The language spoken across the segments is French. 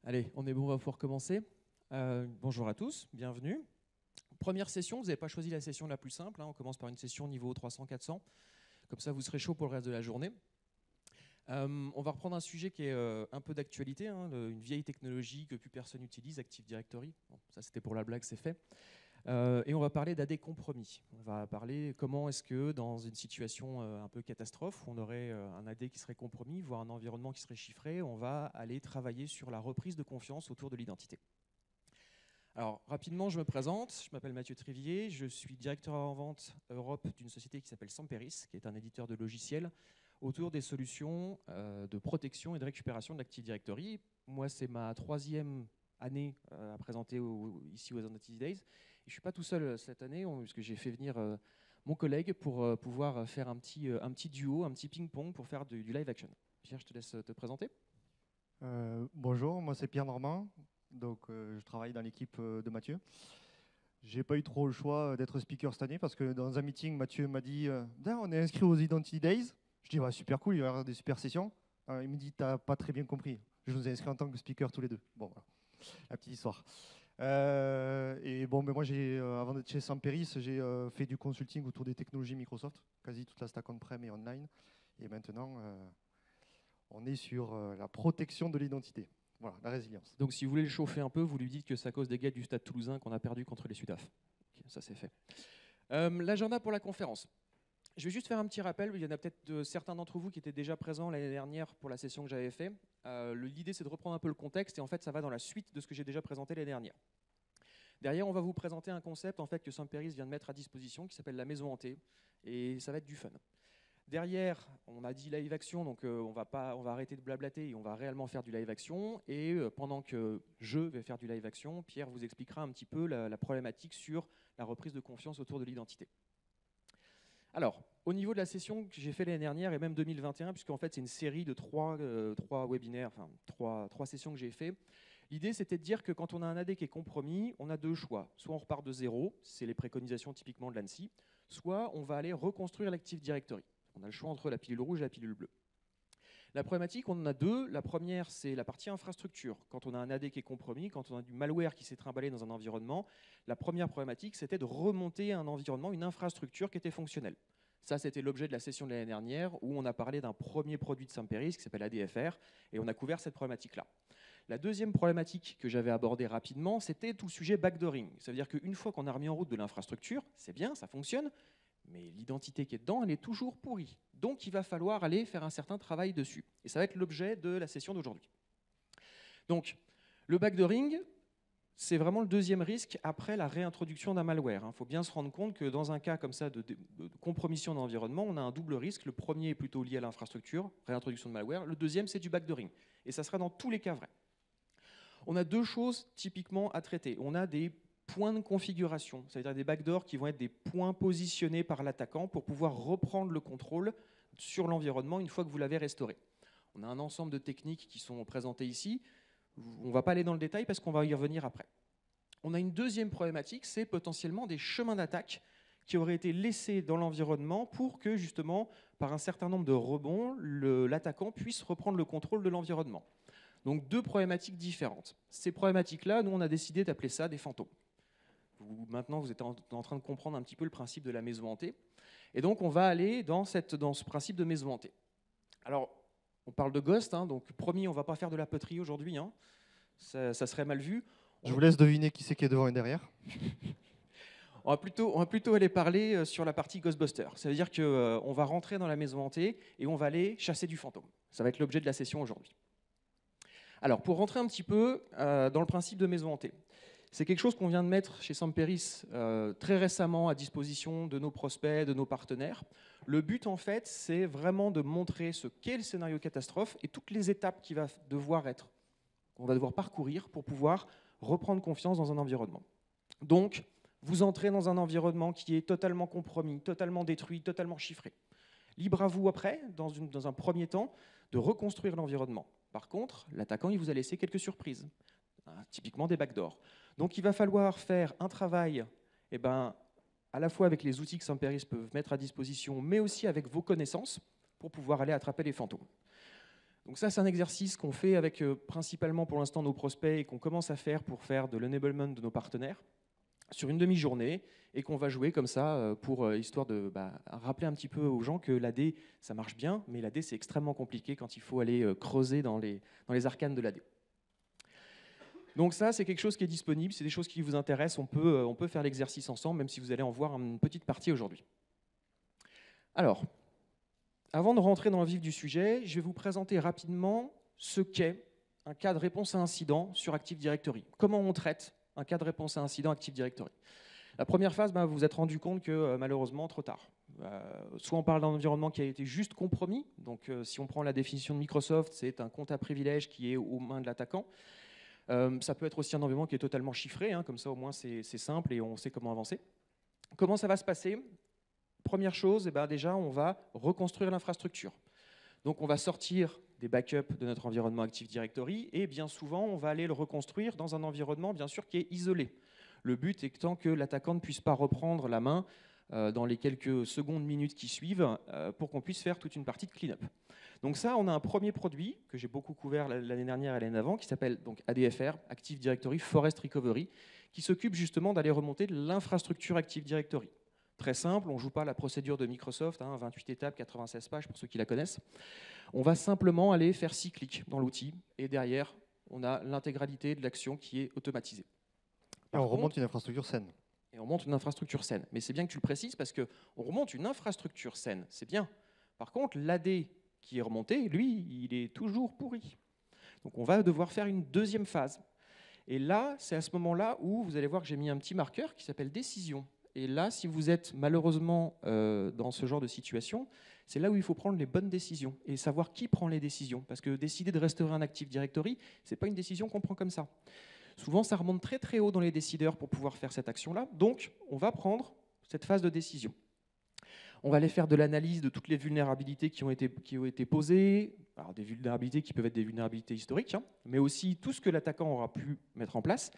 Allez, on est bon, on va pouvoir commencer. Bonjour à tous, bienvenue. Première session, vous n'avez pas choisi la session la plus simple, hein, on commence par une session niveau 300-400, comme ça vous serez chaud pour le reste de la journée. On va reprendre un sujet qui est un peu d'actualité, hein, une vieille technologie que plus personne n'utilise, Active Directory. Bon, ça c'était pour la blague, c'est fait. Et on va parler d'AD compromis. On va parler comment est-ce que dans une situation un peu catastrophe, où on aurait un AD qui serait compromis, voire un environnement qui serait chiffré, on va aller travailler sur la reprise de confiance autour de l'identité. Alors rapidement, je me présente, je m'appelle Mathieu Trivier, je suis directeur en vente Europe d'une société qui s'appelle Samperis, qui est un éditeur de logiciels autour des solutions de protection et de récupération de l'Active Directory. Moi, c'est ma 3e année à présenter ici aux Identity Days. Et je ne suis pas tout seul cette année, puisque j'ai fait venir mon collègue pour pouvoir faire un petit duo, un petit ping-pong pour faire du live action. Pierre, je te laisse te présenter. Bonjour, moi c'est Pierre Normand, donc je travaille dans l'équipe de Mathieu. J'ai pas eu trop le choix d'être speaker cette année parce que dans un meeting, Mathieu m'a dit on est inscrit aux Identity Days. Je dis super cool, il va y avoir des super sessions. Il me dit t'as pas très bien compris. Je vous ai inscrit en tant que speaker tous les deux. Bon, voilà. La petite histoire. Et bon, mais moi avant d'être chez Samperis, j'ai fait du consulting autour des technologies Microsoft, quasi toute la stack on-prem et online. Et maintenant, on est sur la protection de l'identité. Voilà, la résilience. Donc si vous voulez le chauffer un peu, vous lui dites que c'est à cause des gars du Stade Toulousain qu'on a perdu contre les Sudaf. Okay, ça c'est fait. L'agenda pour la conférence. Je vais juste faire un petit rappel, il y en a peut-être certains d'entre vous qui étaient déjà présents l'année dernière pour la session que j'avais fait. L'idée c'est de reprendre un peu le contexte et en fait ça va dans la suite de ce que j'ai déjà présenté l'année dernière. Derrière, on va vous présenter un concept en fait, que Samperis vient de mettre à disposition qui s'appelle la maison hantée et ça va être du fun. Derrière, on a dit live action, donc on va arrêter de blablater et on va réellement faire du live action. Et pendant que je vais faire du live action, Pierre vous expliquera un petit peu la problématique sur la reprise de confiance autour de l'identité. Alors, au niveau de la session que j'ai fait l'année dernière et même 2021, puisqu'en fait c'est une série de trois webinaires, enfin trois sessions que j'ai fait, l'idée c'était de dire que quand on a un AD qui est compromis, on a deux choix. Soit on repart de zéro, c'est les préconisations typiquement de l'ANSSI, soit on va aller reconstruire l'Active Directory. On a le choix entre la pilule rouge et la pilule bleue. La problématique, on en a deux. La première, c'est la partie infrastructure. Quand on a un AD qui est compromis, quand on a du malware qui s'est trimballé dans un environnement, la première problématique, c'était de remonter un environnement, une infrastructure qui était fonctionnelle. Ça, c'était l'objet de la session de l'année dernière où on a parlé d'un premier produit de Samperis qui s'appelle ADFR et on a couvert cette problématique-là. La deuxième problématique que j'avais abordée rapidement, c'était tout le sujet backdooring. Ça veut dire qu'une fois qu'on a remis en route de l'infrastructure, c'est bien, ça fonctionne, mais l'identité qui est dedans, elle est toujours pourrie. Donc il va falloir aller faire un certain travail dessus. Et ça va être l'objet de la session d'aujourd'hui. Donc le backdooring, c'est vraiment le deuxième risque après la réintroduction d'un malware. Il faut bien se rendre compte que dans un cas comme ça de compromission d'environnement, on a un double risque. Le premier est plutôt lié à l'infrastructure, réintroduction de malware. Le deuxième, c'est du backdooring. Et ça sera dans tous les cas vrai. On a deux choses typiquement à traiter. On a des points de configuration, c'est-à-dire des backdoors qui vont être des points positionnés par l'attaquant pour pouvoir reprendre le contrôle sur l'environnement une fois que vous l'avez restauré. On a un ensemble de techniques qui sont présentées ici. On ne va pas aller dans le détail parce qu'on va y revenir après. On a une deuxième problématique, c'est potentiellement des chemins d'attaque qui auraient été laissés dans l'environnement pour que, justement, par un certain nombre de rebonds, l'attaquant puisse reprendre le contrôle de l'environnement. Donc deux problématiques différentes. Ces problématiques-là, nous, on a décidé d'appeler ça des fantômes. Maintenant, vous êtes en train de comprendre un petit peu le principe de la maison hantée. Et donc, on va aller dans ce principe de maison hantée. Alors, on parle de ghost, hein, donc promis, on ne va pas faire de la poterie aujourd'hui. Hein. Ça serait mal vu. Je vous laisse deviner qui c'est qui est devant et derrière. On va plutôt aller parler sur la partie Ghostbuster. Ça veut dire qu'on va rentrer dans la maison hantée et on va aller chasser du fantôme. Ça va être l'objet de la session aujourd'hui. Alors, pour rentrer un petit peu dans le principe de maison hantée, c'est quelque chose qu'on vient de mettre chez Samperis très récemment à disposition de nos prospects, de nos partenaires. Le but, en fait, c'est vraiment de montrer ce qu'est le scénario catastrophe et toutes les étapes qu'on va devoir parcourir pour pouvoir reprendre confiance dans un environnement. Donc, vous entrez dans un environnement qui est totalement compromis, totalement détruit, totalement chiffré. Libre à vous après, dans un premier temps, de reconstruire l'environnement. Par contre, l'attaquant, il vous a laissé quelques surprises, typiquement des backdoors. Donc il va falloir faire un travail à la fois avec les outils que Samperis peut mettre à disposition, mais aussi avec vos connaissances pour pouvoir aller attraper les fantômes. Donc ça, c'est un exercice qu'on fait avec principalement pour l'instant nos prospects et qu'on commence à faire pour faire de l'enablement de nos partenaires sur une demi-journée et qu'on va jouer comme ça pour histoire de rappeler un petit peu aux gens que l'AD, ça marche bien, mais l'AD, c'est extrêmement compliqué quand il faut aller creuser dans les arcanes de l'AD. Donc ça, c'est quelque chose qui est disponible, c'est des choses qui vous intéressent, on peut faire l'exercice ensemble, même si vous allez en voir une petite partie aujourd'hui. Alors, avant de rentrer dans le vif du sujet, je vais vous présenter rapidement ce qu'est un cas de réponse à incident sur Active Directory. Comment on traite un cas de réponse à incident Active Directory. La première phase, vous vous êtes rendu compte que malheureusement, trop tard. Soit on parle d'un environnement qui a été juste compromis, donc si on prend la définition de Microsoft, c'est un compte à privilège qui est aux mains de l'attaquant. Ça peut être aussi un environnement qui est totalement chiffré, comme ça au moins c'est simple et on sait comment avancer. Comment ça va se passer? Première chose, déjà on va reconstruire l'infrastructure. Donc on va sortir des backups de notre environnement Active Directory et bien souvent on va aller le reconstruire dans un environnement bien sûr qui est isolé. Le but étant que l'attaquant ne puisse pas reprendre la main dans les quelques secondes, minutes qui suivent pour qu'on puisse faire toute une partie de clean-up. Donc ça, on a un premier produit que j'ai beaucoup couvert l'année dernière et l'année avant qui s'appelle donc ADFR, Active Directory Forest Recovery, qui s'occupe justement d'aller remonter de l'infrastructure Active Directory. Très simple, on ne joue pas la procédure de Microsoft, 28 étapes, 96 pages pour ceux qui la connaissent. On va simplement aller faire 6 clics dans l'outil et derrière, on a l'intégralité de l'action qui est automatisée. Et on remonte une infrastructure saine. Et on remonte une infrastructure saine. Mais c'est bien que tu le précises parce qu'on remonte une infrastructure saine, c'est bien. Par contre, l'AD qui est remonté, lui, il est toujours pourri. Donc on va devoir faire une deuxième phase. Et là, c'est à ce moment-là où vous allez voir que j'ai mis un petit marqueur qui s'appelle décision. Et là, si vous êtes malheureusement dans ce genre de situation, c'est là où il faut prendre les bonnes décisions et savoir qui prend les décisions. Parce que décider de restaurer un Active Directory, ce n'est pas une décision qu'on prend comme ça. Souvent, ça remonte très très haut dans les décideurs pour pouvoir faire cette action-là. Donc, on va prendre cette phase de décision. On va aller faire de l'analyse de toutes les vulnérabilités qui ont été posées. Alors, des vulnérabilités qui peuvent être des vulnérabilités historiques, mais aussi tout ce que l'attaquant aura pu mettre en place.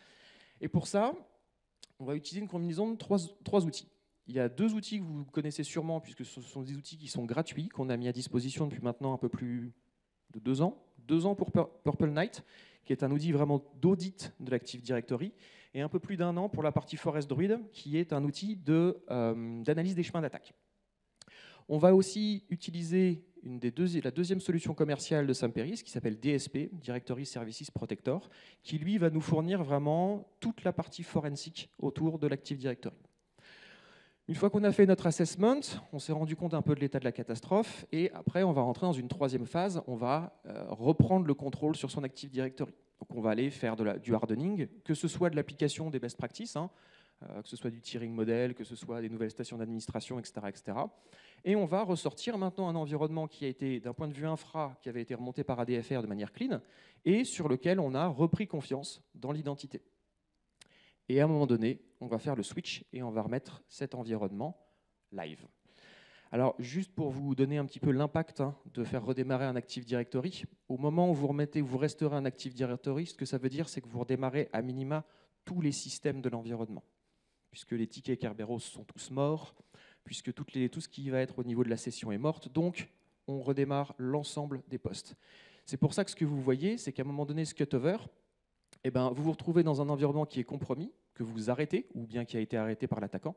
Et pour ça, on va utiliser une combinaison de trois outils. Il y a 2 outils que vous connaissez sûrement, puisque ce sont des outils qui sont gratuits, qu'on a mis à disposition depuis maintenant un peu plus de 2 ans. 2 ans pour Purple Knight, qui est un outil vraiment d'audit de l'Active Directory, et un peu plus d'1 an pour la partie Forest Druid, qui est un outil d'analyse des chemins d'attaque. On va aussi utiliser la deuxième solution commerciale de Samperis, qui s'appelle DSP, Directory Services Protector, qui lui va nous fournir vraiment toute la partie forensique autour de l'Active Directory. Une fois qu'on a fait notre assessment, on s'est rendu compte un peu de l'état de la catastrophe, et après on va rentrer dans une troisième phase, on va reprendre le contrôle sur son Active Directory. Donc on va aller faire du hardening, que ce soit de l'application des best practices, que ce soit du tiering model, que ce soit des nouvelles stations d'administration, etc., etc. Et on va ressortir maintenant un environnement qui a été, d'un point de vue infra, qui avait été remonté par ADFR de manière clean, et sur lequel on a repris confiance dans l'identité. Et à un moment donné, on va faire le switch et on va remettre cet environnement live. Alors, juste pour vous donner un petit peu l'impact de faire redémarrer un Active Directory, au moment où vous resterez un Active Directory, ce que ça veut dire, c'est que vous redémarrez à minima tous les systèmes de l'environnement, puisque les tickets Kerberos sont tous morts, puisque tout ce qui va être au niveau de la session est morte, donc on redémarre l'ensemble des postes. C'est pour ça que ce que vous voyez, c'est qu'à un moment donné, ce cutover, vous vous retrouvez dans un environnement qui est compromis, que vous arrêtez, ou bien qui a été arrêté par l'attaquant.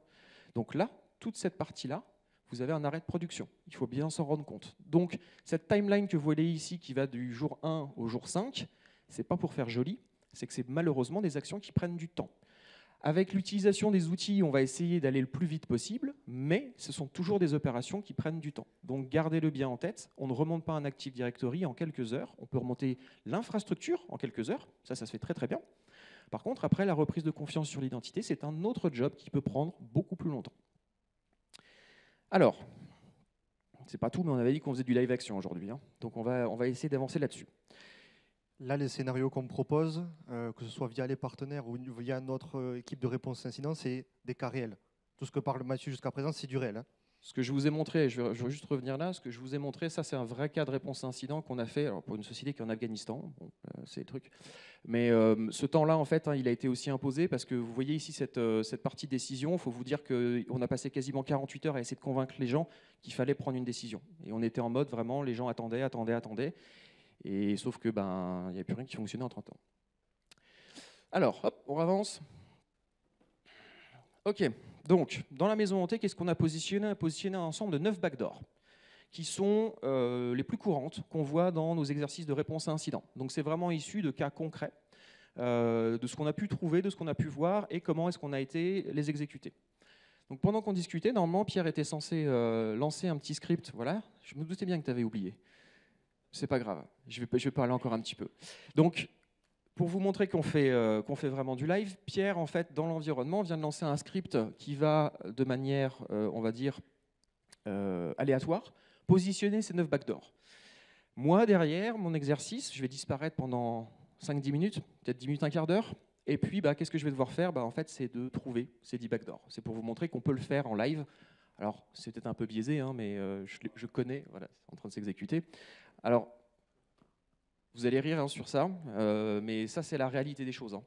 Donc là, toute cette partie-là, vous avez un arrêt de production. Il faut bien s'en rendre compte. Donc, cette timeline que vous voyez ici, qui va du jour 1 au jour 5, ce n'est pas pour faire joli, c'est que c'est malheureusement des actions qui prennent du temps. Avec l'utilisation des outils, on va essayer d'aller le plus vite possible, mais ce sont toujours des opérations qui prennent du temps. Donc gardez-le bien en tête, on ne remonte pas un Active Directory en quelques heures, on peut remonter l'infrastructure en quelques heures, ça se fait très très bien. Par contre, après, la reprise de confiance sur l'identité, c'est un autre job qui peut prendre beaucoup plus longtemps. Alors, c'est pas tout, mais on avait dit qu'on faisait du live action aujourd'hui, donc on va essayer d'avancer là-dessus. Là, les scénarios qu'on me propose, que ce soit via les partenaires ou via notre équipe de réponse incident, c'est des cas réels. Tout ce que parle Mathieu jusqu'à présent, c'est du réel. Ce que je vous ai montré, je vais juste revenir là, ce que je vous ai montré, ça c'est un vrai cas de réponse incident qu'on a fait alors pour une société qui est en Afghanistan, bon, c'est le truc. Mais ce temps-là, en fait, il a été aussi imposé parce que vous voyez ici cette partie décision, il faut vous dire qu'on a passé quasiment 48 heures à essayer de convaincre les gens qu'il fallait prendre une décision. Et on était en mode vraiment, les gens attendaient. Et sauf que il n'y a plus rien qui fonctionnait en 30 ans. Alors, hop, on avance. Ok, donc dans la maison hantée, qu'est-ce qu'on a positionné? On a positionné un ensemble de 9 backdoors qui sont les plus courantes qu'on voit dans nos exercices de réponse à incident. Donc c'est vraiment issu de cas concrets, de ce qu'on a pu trouver, de ce qu'on a pu voir et comment est-ce qu'on a été les exécuter. Donc pendant qu'on discutait, normalement Pierre était censé lancer un petit script. Voilà, je me doutais bien que tu avais oublié. C'est pas grave, je vais parler encore un petit peu. Donc pour vous montrer qu'on fait vraiment du live, Pierre, en fait, dans l'environnement, vient de lancer un script qui va, de manière, on va dire, aléatoire, positionner ces 9 backdoors. Moi, derrière, mon exercice, je vais disparaître pendant 5-10 minutes, peut-être 10 minutes, un quart d'heure. Et puis, qu'est-ce que je vais devoir faire? En fait, c'est de trouver ces 10 backdoors. C'est pour vous montrer qu'on peut le faire en live. Alors, c'est peut-être un peu biaisé, hein, mais je connais, voilà, c'est en train de s'exécuter. Alors, vous allez rire sur ça, mais ça, c'est la réalité des choses.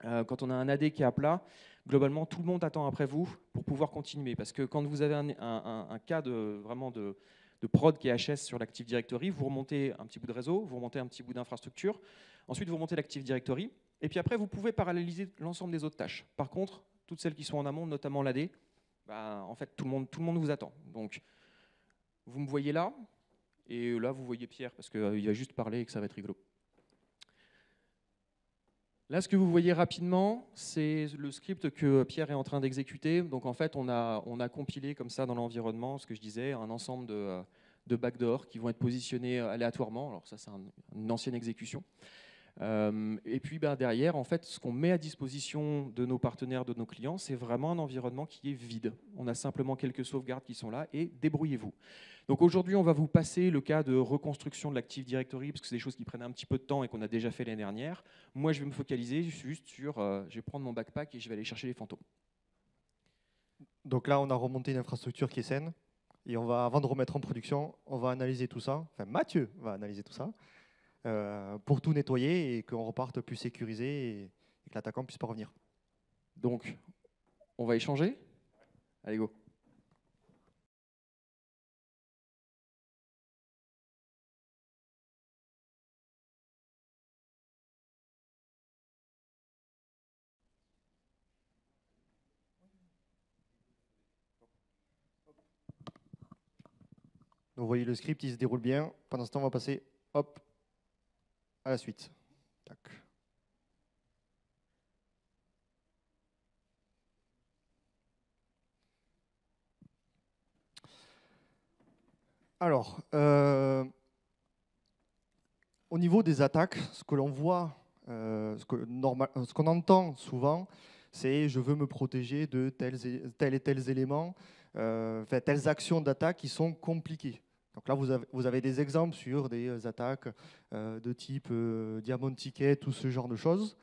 Quand on a un AD qui est à plat, globalement, tout le monde attend après vous pour pouvoir continuer. Parce que quand vous avez un cas vraiment de prod qui est HS sur l'Active Directory, vous remontez un petit bout de réseau, vous remontez un petit bout d'infrastructure, ensuite vous remontez l'Active Directory, et puis après, vous pouvez paralléliser l'ensemble des autres tâches. Par contre, toutes celles qui sont en amont, notamment l'AD, en fait, tout le monde vous attend. Donc, vous me voyez là, et là, vous voyez Pierre, parce qu'il va juste parler et que ça va être rigolo. Là, ce que vous voyez rapidement, c'est le script que Pierre est en train d'exécuter. Donc, en fait, on a compilé comme ça dans l'environnement, ce que je disais, un ensemble de backdoors qui vont être positionnés aléatoirement. Alors ça, c'est une ancienne exécution. Et puis derrière, en fait, ce qu'on met à disposition de nos partenaires, de nos clients, c'est vraiment un environnement qui est vide. On a simplement quelques sauvegardes qui sont là et débrouillez-vous. Donc aujourd'hui, on va vous passer le cas de reconstruction de l'Active Directory parce que c'est des choses qui prennent un petit peu de temps et qu'on a déjà fait l'année dernière. Moi, je vais me focaliser juste sur, je vais prendre mon backpack et je vais aller chercher les fantômes. Donc là, on a remonté une infrastructure qui est saine. Et avant de remettre en production, on va analyser tout ça. Enfin, Mathieu va analyser tout ça pour tout nettoyer et qu'on reparte plus sécurisé et que l'attaquant ne puisse pas revenir. Donc, on va échanger. Allez, go. Donc, vous voyez le script, il se déroule bien. Pendant ce temps, on va passer hop, à la suite. Tac. Alors, au niveau des attaques, ce que l'on voit, ce qu'on entend souvent, c'est je veux me protéger de tels et tels éléments, telles actions d'attaque qui sont compliquées. Donc là, vous avez des exemples sur des attaques de type Diamond Ticket, tout ce genre de choses.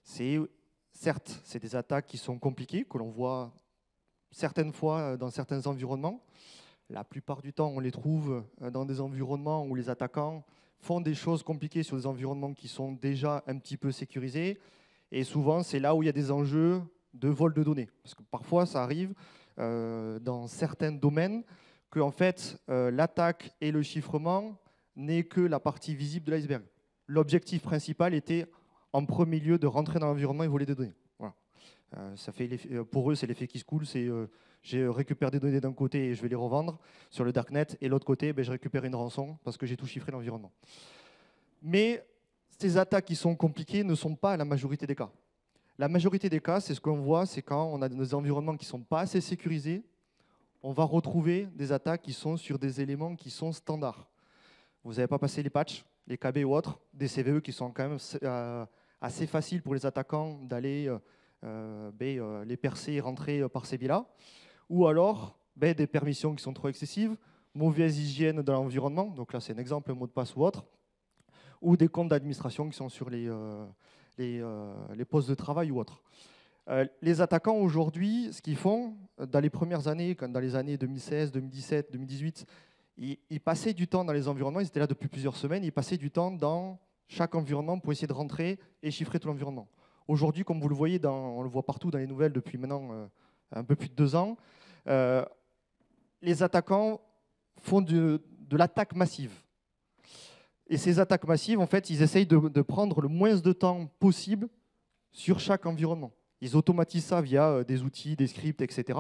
Certes, c'est des attaques qui sont compliquées, que l'on voit certaines fois dans certains environnements. La plupart du temps, on les trouve dans des environnements où les attaquants font des choses compliquées sur des environnements qui sont déjà un petit peu sécurisés. Et souvent, c'est là où il y a des enjeux de vol de données. Parce que parfois, ça arrive dans certains domaines que en fait, l'attaque et le chiffrement n'est que la partie visible de l'iceberg. L'objectif principal était, en premier lieu, de rentrer dans l'environnement et voler des données. Voilà. Pour eux, c'est l'effet qui se coule. Je récupère des données d'un côté et je vais les revendre sur le darknet, et l'autre côté, je récupère une rançon parce que j'ai tout chiffré l'environnement. Mais ces attaques qui sont compliquées ne sont pas la majorité des cas. La majorité des cas, c'est ce qu'on voit, c'est quand on a des environnements qui ne sont pas assez sécurisés, on va retrouver des attaques qui sont sur des éléments qui sont standards. Vous n'avez pas passé les patchs, les KB ou autres, des CVE qui sont quand même assez faciles pour les attaquants d'aller les percer et rentrer par ces biais-là. Ou alors des permissions qui sont trop excessives, mauvaise hygiène de l'environnement, donc là c'est un exemple, un mot de passe ou autre, ou des comptes d'administration qui sont sur les postes de travail ou autres. Les attaquants aujourd'hui, ce qu'ils font, dans les premières années, dans les années 2016, 2017, 2018, ils passaient du temps dans les environnements, ils étaient là depuis plusieurs semaines, ils passaient du temps dans chaque environnement pour essayer de rentrer et chiffrer tout l'environnement. Aujourd'hui, comme vous le voyez, on le voit partout dans les nouvelles depuis maintenant un peu plus de 2 ans, les attaquants font de l'attaque massive. Et ces attaques massives, en fait, ils essayent de prendre le moins de temps possible sur chaque environnement. Ils automatisent ça via des outils, des scripts, etc.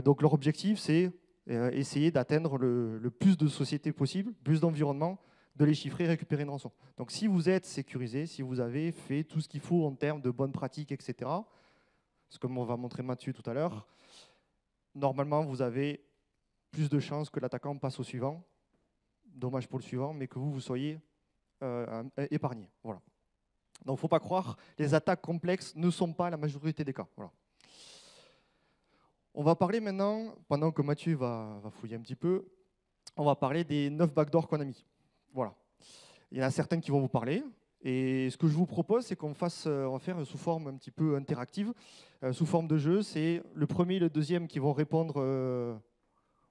Donc leur objectif, c'est essayer d'atteindre le plus de sociétés possible, plus d'environnements, de les chiffrer, récupérer une rançon. Donc si vous êtes sécurisé, si vous avez fait tout ce qu'il faut en termes de bonnes pratiques, etc., c'est comme on va montrer Mathieu tout à l'heure, normalement, vous avez plus de chances que l'attaquant passe au suivant. Dommage pour le suivant, mais que vous soyez épargné. Voilà. Donc, il ne faut pas croire, les attaques complexes ne sont pas la majorité des cas. Voilà. On va parler maintenant, pendant que Mathieu va fouiller un petit peu, on va parler des 9 backdoors qu'on a mis. Voilà. Il y en a certaines qui vont vous parler. Et ce que je vous propose, c'est qu'on va faire sous forme un petit peu interactive, sous forme de jeu. C'est le premier et le deuxième qui vont répondre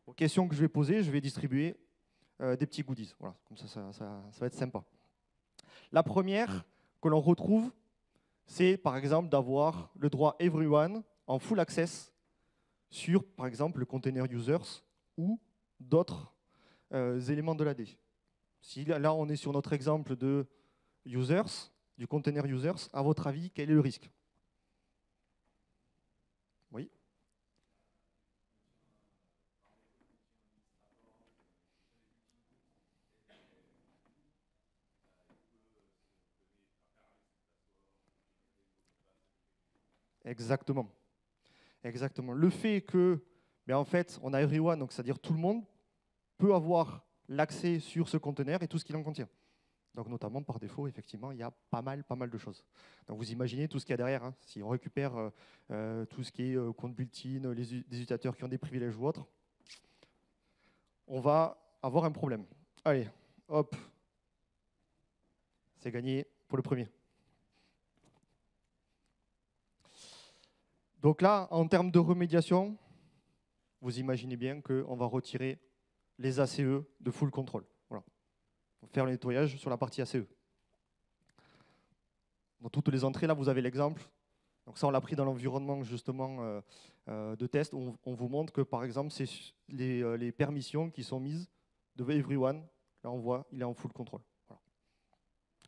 aux questions que je vais poser. Je vais distribuer des petits goodies. Voilà. Comme ça va être sympa. La première que l'on retrouve, c'est par exemple d'avoir le droit everyone en full access sur, par exemple, le container users ou d'autres éléments de l'AD. Si là, on est sur notre exemple de users, du container users, à votre avis, quel est le risque? Oui. Exactement. Exactement. Le fait que, en fait, on a everyone, donc c'est-à-dire tout le monde, peut avoir l'accès sur ce conteneur et tout ce qu'il en contient. Donc notamment, par défaut, effectivement, il y a pas mal de choses. Donc vous imaginez tout ce qu'il y a derrière. Hein. Si on récupère tout ce qui est compte built-in, des utilisateurs qui ont des privilèges ou autres, on va avoir un problème. Allez, hop. C'est gagné pour le premier. Donc là, en termes de remédiation, vous imaginez bien qu'on va retirer les ACE de full control. Voilà. On va faire le nettoyage sur la partie ACE. Dans toutes les entrées, là, vous avez l'exemple. Donc ça, on l'a pris dans l'environnement justement de test. On vous montre que, par exemple, c'est les permissions qui sont mises de everyone. Là, on voit, il est en full control. Voilà.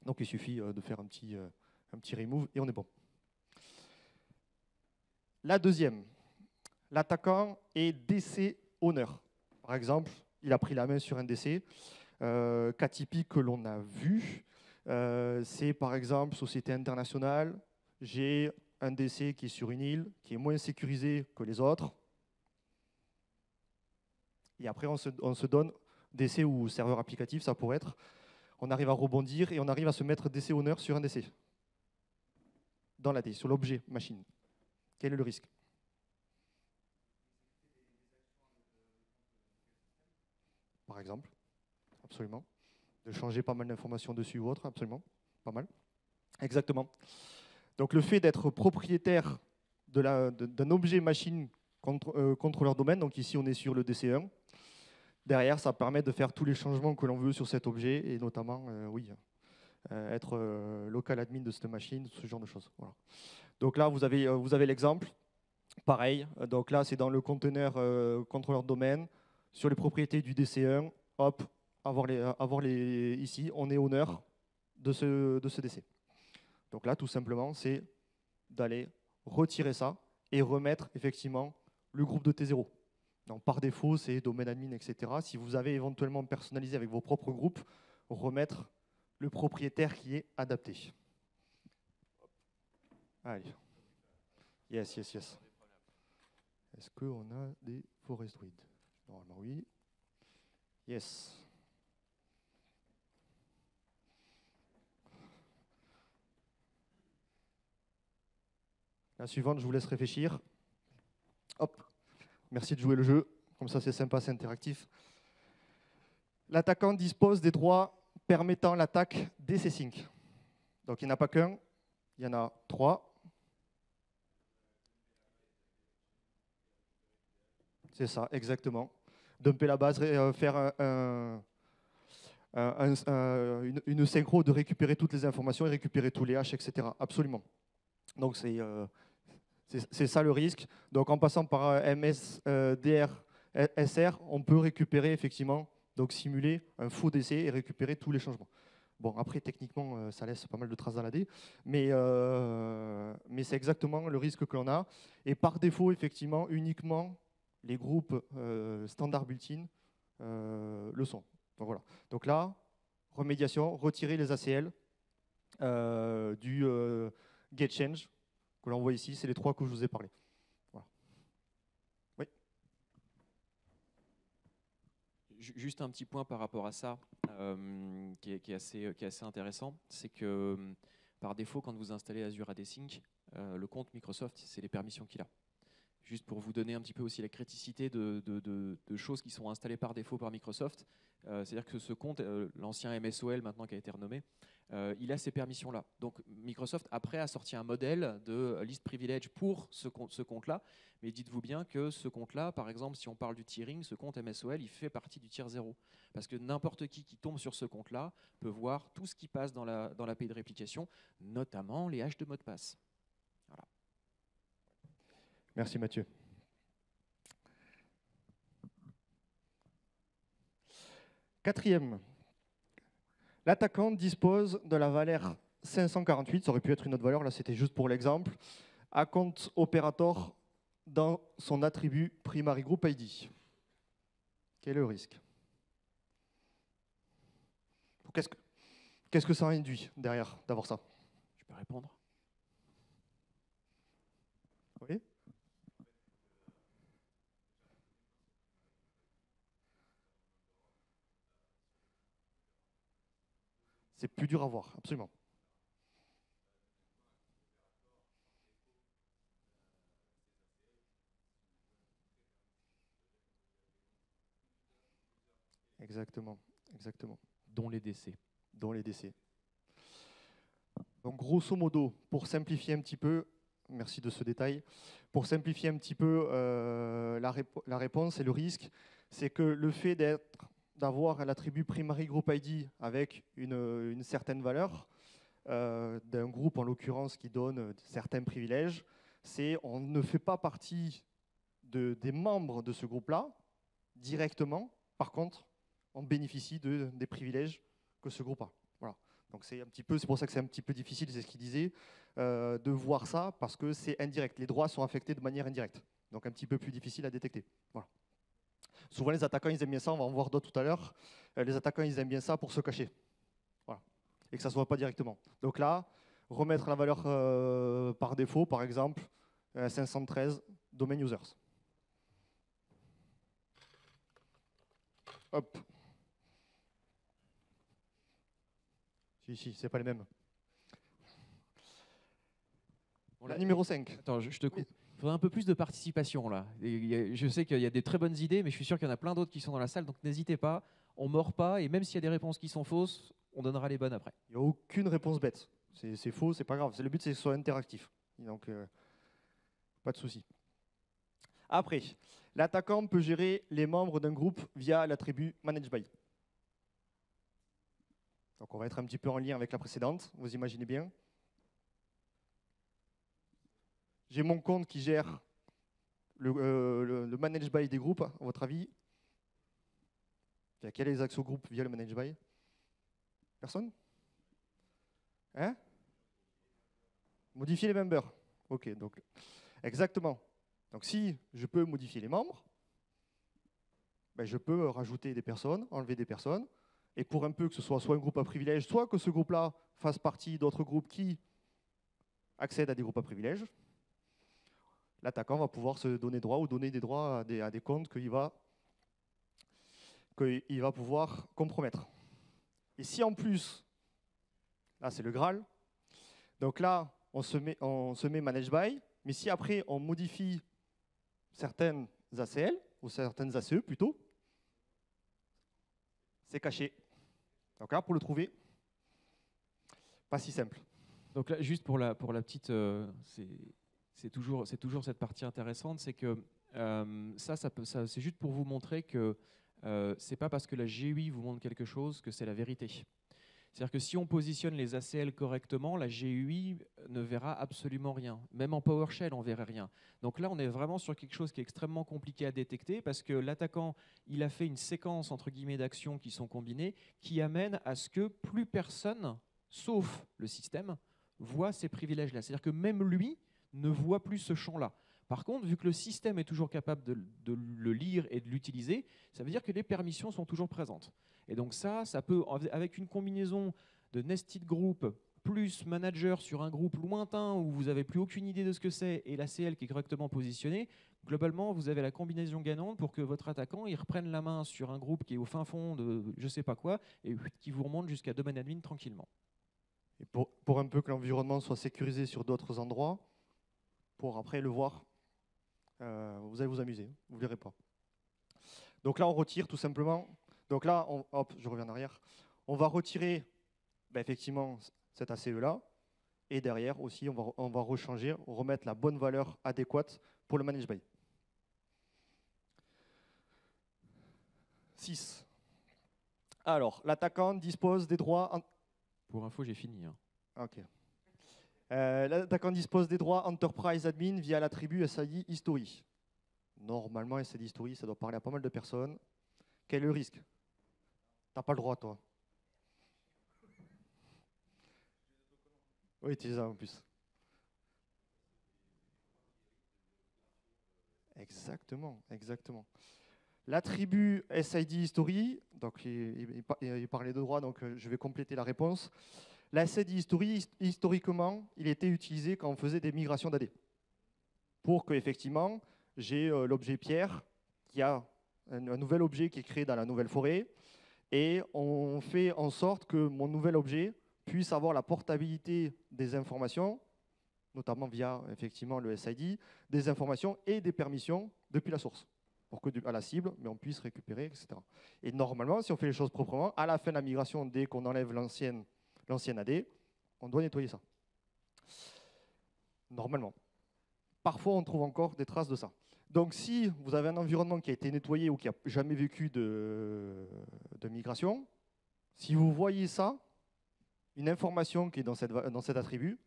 Donc il suffit de faire un petit remove et on est bon. La deuxième, l'attaquant est DC owner. Par exemple, il a pris la main sur un DC. Cas typique que l'on a vu, c'est par exemple société internationale. J'ai un DC qui est sur une île, qui est moins sécurisé que les autres. Et après, on se donne DC ou serveur applicatif, ça pourrait être. On arrive à rebondir et on arrive à se mettre DC owner sur un DC. Dans l'AD, sur l'objet machine. Quel est le risque? Par exemple, absolument. De changer pas mal d'informations dessus ou autre, absolument. Pas mal. Exactement. Donc le fait d'être propriétaire d'un objet machine contrôleur domaine, donc ici on est sur le DC1, derrière ça permet de faire tous les changements que l'on veut sur cet objet et notamment, être local admin de cette machine, ce genre de choses. Voilà. Donc là vous avez l'exemple, pareil, donc là c'est dans le conteneur contrôleur domaine, sur les propriétés du DC1, hop, ici on est honneur de ce DC. Donc là, tout simplement, c'est d'aller retirer ça et remettre effectivement le groupe de T0. Donc par défaut, c'est domaine admin, etc. Si vous avez éventuellement personnalisé avec vos propres groupes, remettre le propriétaire qui est adapté. Allez. Yes. Est-ce qu'on a des forest druids? Normalement, oui. Yes. La suivante, je vous laisse réfléchir. Hop, merci de jouer le jeu. Comme ça, c'est sympa, c'est interactif. L'attaquant dispose des droits permettant l'attaque DC Sync. Donc, il n'y en a pas qu'un, il y en a 3. C'est ça, exactement. Dumper la base, faire une synchro de récupérer toutes les informations et récupérer tous les hash, etc. Absolument. Donc, c'est ça le risque. Donc en passant par MS, DR, SR, on peut récupérer effectivement donc simuler un faux décès et récupérer tous les changements. Bon, après, techniquement, ça laisse pas mal de traces dans la D, mais c'est exactement le risque que l'on a. Et par défaut, effectivement, uniquement les groupes standard built-in le sont. Donc voilà. Donc là, remédiation, retirer les ACL du get change que l'on voit ici, c'est les 3 que je vous ai parlé. Voilà. Oui. Juste un petit point par rapport à ça qui est assez intéressant, c'est que par défaut, quand vous installez Azure AD Sync, le compte Microsoft, c'est les permissions qu'il a. Juste pour vous donner un petit peu aussi la criticité de choses qui sont installées par défaut par Microsoft. C'est-à-dire que ce compte, l'ancien MSOL maintenant qui a été renommé, il a ces permissions-là. Donc Microsoft, après, a sorti un modèle de list privilege pour ce compte-là. Mais dites-vous bien que ce compte-là, par exemple, si on parle du tiering, ce compte MSOL, il fait partie du tier 0. Parce que n'importe qui tombe sur ce compte-là peut voir tout ce qui passe dans l'API de réplication, notamment les haches de mot de passe. Voilà. Merci Mathieu. Quatrième, l'attaquant dispose de la valeur 548, ça aurait pu être une autre valeur, là c'était juste pour l'exemple, account operator dans son attribut primary group ID. Quel est le risque? Qu'est-ce que ça induit derrière d'avoir ça? Je peux répondre? Oui. C'est plus dur à voir, absolument. Exactement, exactement. Dont les décès. Dont les décès. Donc grosso modo, pour simplifier un petit peu, merci de ce détail, pour simplifier un petit peu la réponse et le risque, c'est que le fait d'avoir l'attribut primary group ID avec une certaine valeur, d'un groupe en l'occurrence qui donne certains privilèges, c'est on ne fait pas partie des membres de ce groupe-là directement, par contre, on bénéficie des privilèges que ce groupe a. Voilà. Donc c'est pour ça que c'est un petit peu difficile, c'est ce qu'il disait, de voir ça parce que c'est indirect. Les droits sont affectés de manière indirecte, donc un petit peu plus difficile à détecter. Voilà. Souvent les attaquants ils aiment bien ça, on va en voir d'autres tout à l'heure. Les attaquants ils aiment bien ça pour se cacher, voilà, et que ça ne se voit pas directement. Donc là, remettre la valeur par défaut, par exemple 513 domain users. Hop. Si, c'est pas les mêmes. La numéro 5. Attends, je te coupe. Il faudrait un peu plus de participation là. Je sais qu'il y a des très bonnes idées, mais je suis sûr qu'il y en a plein d'autres qui sont dans la salle, donc n'hésitez pas, on ne mord pas, et même s'il y a des réponses qui sont fausses, on donnera les bonnes après. Il n'y a aucune réponse bête. C'est faux, c'est pas grave. Le but, c'est que ce soit interactif. Donc, pas de souci. Après, l'attaquant peut gérer les membres d'un groupe via l'attribut manage by. Donc, on va être un petit peu en lien avec la précédente, vous imaginez bien. J'ai mon compte qui gère le manage by des groupes, à votre avis. Quel est les accès au groupe via le manage by? Personne? Hein? Modifier les members. Ok, donc exactement. Donc si je peux modifier les membres, ben, je peux rajouter des personnes, enlever des personnes, et pour un peu que ce soit un groupe à privilège, soit que ce groupe-là fasse partie d'autres groupes qui accèdent à des groupes à privilège, l'attaquant va pouvoir se donner droit ou donner des droits à des comptes qu'il va pouvoir compromettre. Et si en plus, là c'est le Graal, donc là on se met manage by, mais si après on modifie certaines ACL, ou certaines ACE plutôt, c'est caché. Donc là, pour le trouver, pas si simple. Donc là, juste pour la petite, c'est toujours cette partie intéressante, c'est que c'est juste pour vous montrer que c'est pas parce que la GUI vous montre quelque chose que c'est la vérité. C'est-à-dire que si on positionne les ACL correctement, la GUI ne verra absolument rien. Même en PowerShell, on ne verrait rien. Donc là, on est vraiment sur quelque chose qui est extrêmement compliqué à détecter parce que l'attaquant, il a fait une séquence entre guillemets d'actions qui sont combinées qui amène à ce que plus personne, sauf le système, voit ces privilèges-là. C'est-à-dire que même lui ne voit plus ce champ-là. Par contre, vu que le système est toujours capable de le lire et de l'utiliser, ça veut dire que les permissions sont toujours présentes. Et donc ça peut, avec une combinaison de nested group plus manager sur un groupe lointain où vous n'avez plus aucune idée de ce que c'est et l'ACL qui est correctement positionnée, globalement, vous avez la combinaison gagnante pour que votre attaquant il reprenne la main sur un groupe qui est au fin fond de je ne sais pas quoi et qui vous remonte jusqu'à domaine admin tranquillement. Et pour un peu que l'environnement soit sécurisé sur d'autres endroits, pour après le voir, vous allez vous amuser, vous ne verrez pas. Donc là, on retire tout simplement. Donc là, hop, je reviens en arrière. On va retirer effectivement cet ACE-là. Et derrière aussi, on va rechanger, remettre la bonne valeur adéquate pour le manage by. 6. Alors, l'attaquant dispose des droits... Pour info, j'ai fini. Hein. Ok. L'attaquant dispose des droits Enterprise Admin via l'attribut SID History. Normalement, SID History, ça doit parler à pas mal de personnes. Quel est le risque? T'as pas le droit, toi. Oui, tu les as en plus. Exactement, exactement. L'attribut SID History, donc il parlait de droit, donc je vais compléter la réponse. La SID History, historiquement, il était utilisé quand on faisait des migrations d'AD. Pour que, effectivement, j'ai l'objet Pierre, qui a un nouvel objet qui est créé dans la nouvelle forêt, et on fait en sorte que mon nouvel objet puisse avoir la portabilité des informations, notamment via effectivement le SID, des informations et des permissions depuis la source, pour que à la cible, mais on puisse récupérer, etc. Et normalement, si on fait les choses proprement, à la fin de la migration, dès qu'on enlève l'ancienne AD, on doit nettoyer ça. Normalement. Parfois, on trouve encore des traces de ça. Donc, si vous avez un environnement qui a été nettoyé ou qui n'a jamais vécu de migration, si vous voyez ça, une information qui est dans cet attribut,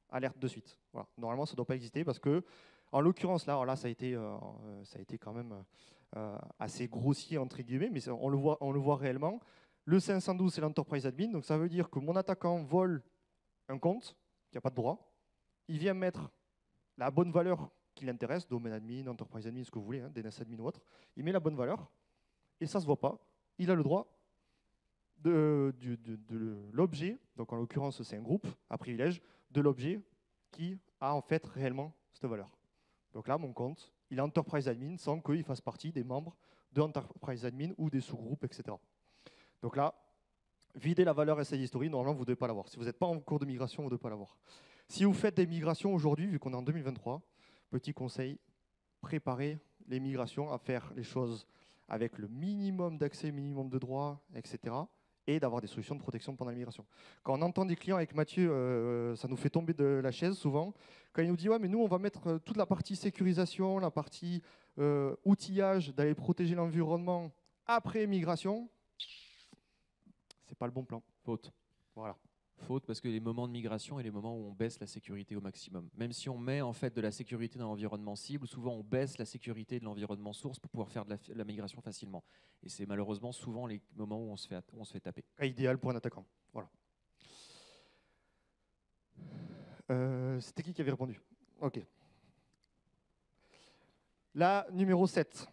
alerte de suite. Voilà. Normalement, ça ne doit pas exister parce que, en l'occurrence, là, ça a été quand même assez grossier, entre guillemets, mais on le voit réellement. Le 512, c'est l'Enterprise Admin, donc ça veut dire que mon attaquant vole un compte qui n'a pas de droit, il vient mettre la bonne valeur qui l'intéresse, domaine admin, enterprise admin, ce que vous voulez, hein, DNS admin ou autre, il met la bonne valeur, et ça ne se voit pas. Il a le droit de l'objet, donc en l'occurrence c'est un groupe à privilège, de l'objet qui a en fait réellement cette valeur. Donc là, mon compte, il est enterprise admin sans qu'il fasse partie des membres de enterprise admin ou des sous-groupes, etc. Donc là, vider la valeur SI History, normalement vous ne devez pas l'avoir. Si vous n'êtes pas en cours de migration, vous ne devez pas l'avoir. Si vous faites des migrations aujourd'hui, vu qu'on est en 2023, petit conseil, préparez les migrations à faire les choses avec le minimum d'accès, minimum de droits, etc. et d'avoir des solutions de protection pendant la migration. Quand on entend des clients avec Mathieu, ça nous fait tomber de la chaise souvent, quand il nous dit « ouais, mais nous, on va mettre toute la partie sécurisation, la partie outillage, d'aller protéger l'environnement après migration », c'est pas le bon plan. Faute. Voilà. Faute parce que les moments de migration et les moments où on baisse la sécurité au maximum. Même si on met en fait de la sécurité dans l'environnement cible, souvent on baisse la sécurité de l'environnement source pour pouvoir faire de la migration facilement. Et c'est malheureusement souvent les moments où on se fait taper. Cas idéal pour un attaquant. Voilà. C'était qui avait répondu? Ok. Là, numéro 7.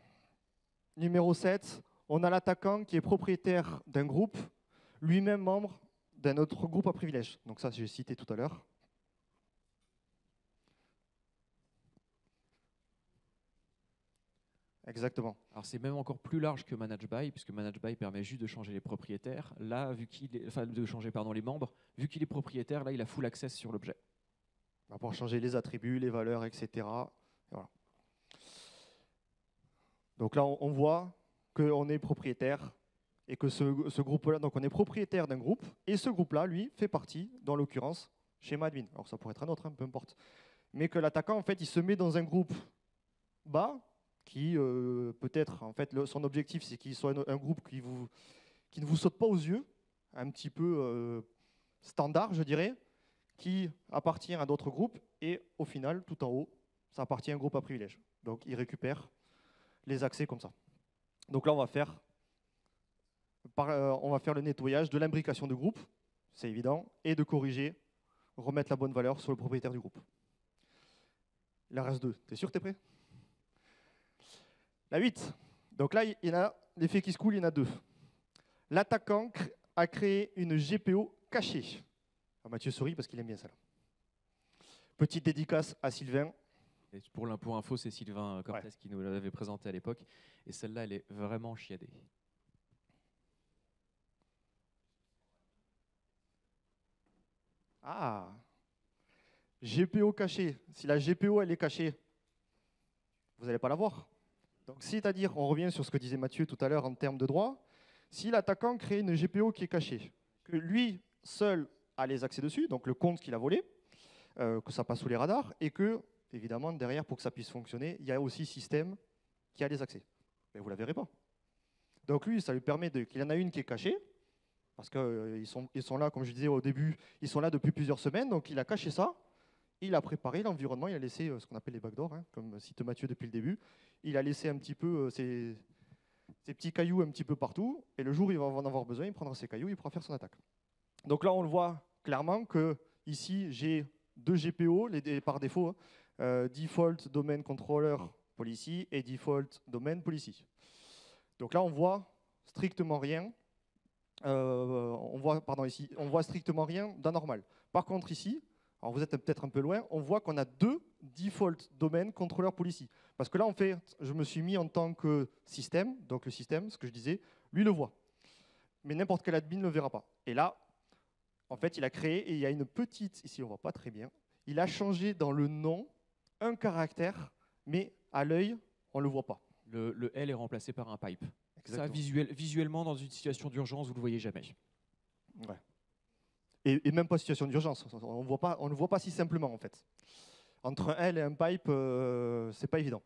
Numéro 7, on a l'attaquant qui est propriétaire d'un groupe, lui-même membre d'un autre groupe à privilège. Donc ça, j'ai cité tout à l'heure. Exactement. Alors c'est même encore plus large que Manage By, puisque Manage By permet juste de changer les propriétaires. Là, vu qu'il est, enfin de changer pardon les membres, vu qu'il est propriétaire, là il a full access sur l'objet. On va pouvoir changer les attributs, les valeurs, etc. Voilà. Donc là, on voit qu'on est propriétaire et que ce groupe-là, donc on est propriétaire d'un groupe, et ce groupe-là, lui, fait partie, dans l'occurrence, schéma admin. Alors ça pourrait être un autre, hein, peu importe. Mais que l'attaquant, en fait, il se met dans un groupe bas, qui peut-être, en fait, son objectif, c'est qu'il soit un groupe qui ne vous saute pas aux yeux, un petit peu standard, je dirais, qui appartient à d'autres groupes, et au final, tout en haut, ça appartient à un groupe à privilège. Donc, il récupère les accès comme ça. Donc là, on va faire le nettoyage de l'imbrication de groupe, c'est évident, et de corriger, remettre la bonne valeur sur le propriétaire du groupe. Il en reste 2. T'es sûr que t'es prêt? La 8. Donc là, il y en a l'effet qui se coule, il y en a 2. L'attaquant a créé une GPO cachée. Alors Mathieu sourit parce qu'il aime bien ça. Petite dédicace à Sylvain. Et pour info, c'est Sylvain Cortès qui nous l'avait présenté à l'époque. Et celle-là, elle est vraiment chiadée. Ah, GPO cachée. Si la GPO elle est cachée, vous n'allez pas la voir. Donc, c'est-à-dire, on revient sur ce que disait Mathieu tout à l'heure en termes de droit. Si l'attaquant crée une GPO qui est cachée, que lui seul a les accès dessus, donc le compte qu'il a volé, que ça passe sous les radars, et que, évidemment, derrière, pour que ça puisse fonctionner, il y a aussi système qui a les accès. Mais vous ne la verrez pas. Donc lui, ça lui permet qu'il en a une qui est cachée, parce qu'ils sont là, comme je disais au début, ils sont là depuis plusieurs semaines, donc il a caché ça, il a préparé l'environnement, il a laissé ce qu'on appelle les backdoors, comme cite Mathieu depuis le début, il a laissé un petit peu ces petits cailloux un petit peu partout, et le jour où il va en avoir besoin, il prendra ces cailloux, il pourra faire son attaque. Donc là, on le voit clairement que ici, j'ai 2 GPO, par défaut, Default Domain Controller Policy et Default Domain Policy. Donc là, on voit strictement rien. On voit strictement rien d'anormal. Par contre, ici, alors vous êtes peut-être un peu loin, on voit qu'on a 2 Default Domain Controller Policy. Parce que là, en fait, je me suis mis en tant que système, donc le système, ce que je disais, lui le voit. Mais n'importe quel admin ne le verra pas. Et là, en fait, il a créé, et il y a une petite, ici on ne voit pas très bien, il a changé dans le nom un caractère, mais à l'œil, on ne le voit pas. Le L est remplacé par un pipe. Exactement. Ça, visuellement, dans une situation d'urgence, vous ne le voyez jamais. Ouais. Et même pas situation d'urgence. On ne voit pas si simplement, en fait. Entre un L et un pipe, c'est pas évident.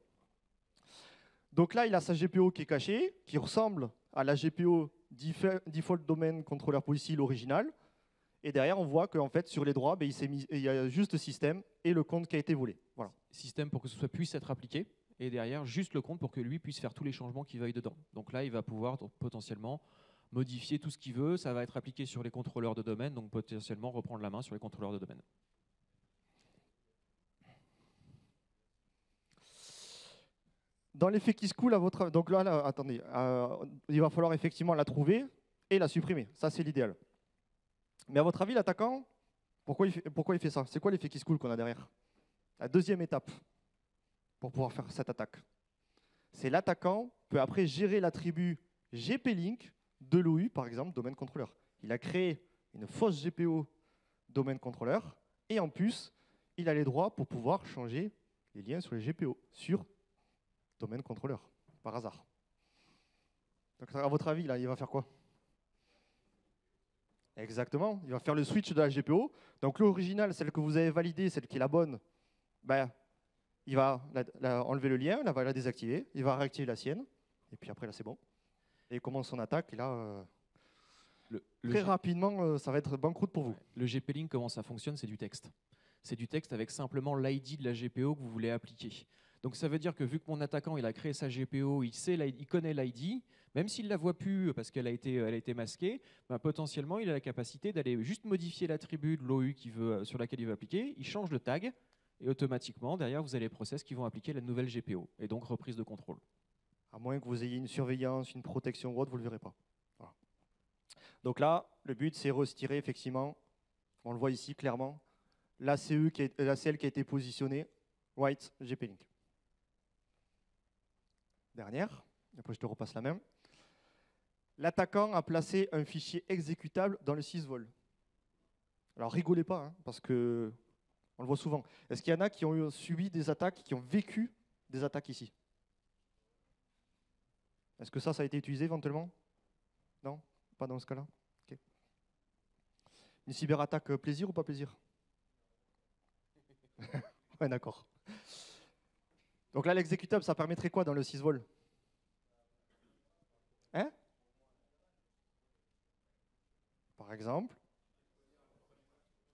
Donc là, il a sa GPO qui est cachée, qui ressemble à la GPO Default Domain Controller Policy, l'original. Et derrière, on voit qu'en fait, sur les droits, il y a juste le système et le compte qui a été volé. Voilà. Système pour que ce soit puisse être appliqué. Et derrière, juste le compte pour que lui puisse faire tous les changements qu'il veuille dedans. Donc là, il va pouvoir potentiellement modifier tout ce qu'il veut. Ça va être appliqué sur les contrôleurs de domaine, donc potentiellement reprendre la main sur les contrôleurs de domaine. Dans l'effet qui se coule à votre... Donc là attendez, il va falloir effectivement la trouver et la supprimer. Ça, c'est l'idéal. Mais à votre avis, l'attaquant, pourquoi il fait ça? C'est quoi l'effet qui se coule qu'on a derrière? La deuxième étape pour pouvoir faire cette attaque. C'est l'attaquant peut après gérer l'attribut GP-Link de l'OU, par exemple, domaine contrôleur. Il a créé une fausse GPO domaine contrôleur et en plus, il a les droits pour pouvoir changer les liens sur les GPO sur domaine contrôleur, par hasard. Donc, à votre avis, là, il va faire quoi? Exactement, il va faire le switch de la GPO. Donc l'original, celle que vous avez validée, celle qui est la bonne, ben, il va enlever le lien, il va la désactiver, il va réactiver la sienne, et puis après là c'est bon. Et il commence son attaque, et là, très rapidement, ça va être banqueroute pour vous. Le GP-Link, comment ça fonctionne? C'est du texte. C'est du texte avec simplement l'ID de la GPO que vous voulez appliquer. Donc ça veut dire que vu que mon attaquant il a créé sa GPO, il connaît l'ID, même s'il ne la voit plus parce qu'elle a été masquée, ben potentiellement il a la capacité d'aller juste modifier l'attribut de l'OU sur laquelle il veut appliquer, il change le tag, et automatiquement derrière vous avez les process qui vont appliquer la nouvelle GPO, et donc reprise de contrôle. À moins que vous ayez une surveillance, une protection ou autre, vous ne le verrez pas. Voilà. Donc là, le but c'est retirer effectivement, on le voit ici clairement, l'ACL qui a été positionnée, white GP-Link. Dernière, après je te repasse la même. L'attaquant a placé un fichier exécutable dans le sysvol. Alors rigolez pas, parce que on le voit souvent. Est-ce qu'il y en a qui ont subi des attaques, qui ont vécu des attaques ici? Est-ce que ça a été utilisé éventuellement? Non? Pas dans ce cas-là? Okay. Une cyberattaque, plaisir ou pas plaisir? Ouais, d'accord. Donc là, l'exécutable, ça permettrait quoi dans le sysvol? par exemple.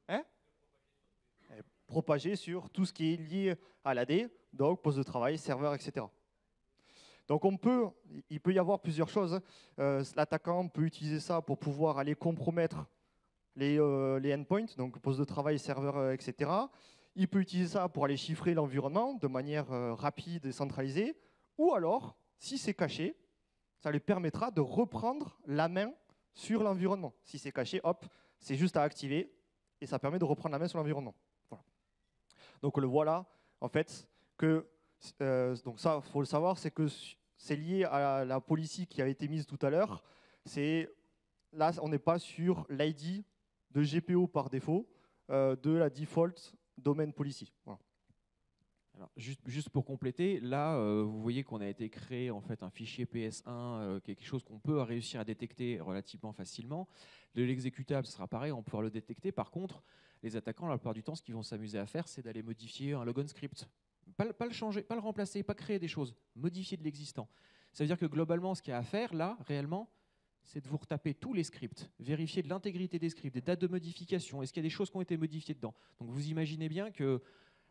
Hein? Et propager sur tout ce qui est lié à l'AD, donc poste de travail, serveur, etc. Donc il peut y avoir plusieurs choses. L'attaquant peut utiliser ça pour pouvoir aller compromettre les endpoints, donc poste de travail, serveur, etc. Il peut utiliser ça pour aller chiffrer l'environnement de manière rapide et centralisée. Ou alors, si c'est caché, ça lui permettra de reprendre la main sur l'environnement. Si c'est caché, hop, c'est juste à activer et ça permet de reprendre la main sur l'environnement. Voilà. Donc le voilà, en fait, que donc ça, il faut le savoir, c'est que c'est lié à la policy qui a été mise tout à l'heure. Là, on n'est pas sur l'ID de GPO par défaut de la default domain policy. Voilà. Alors, juste pour compléter, là, vous voyez qu'on a été créé en fait un fichier PS1, quelque chose qu'on peut réussir à détecter relativement facilement. De l'exécutable, ce sera pareil, on pourra le détecter. Par contre, les attaquants, la plupart du temps, ce qu'ils vont s'amuser à faire, c'est d'aller modifier un logon script. Pas le changer, pas le remplacer, pas créer des choses, modifier de l'existant. Ça veut dire que globalement, ce qu'il y a à faire, là, réellement, c'est de vous retaper tous les scripts, vérifier de l'intégrité des scripts, des dates de modification, est-ce qu'il y a des choses qui ont été modifiées dedans. Donc vous imaginez bien que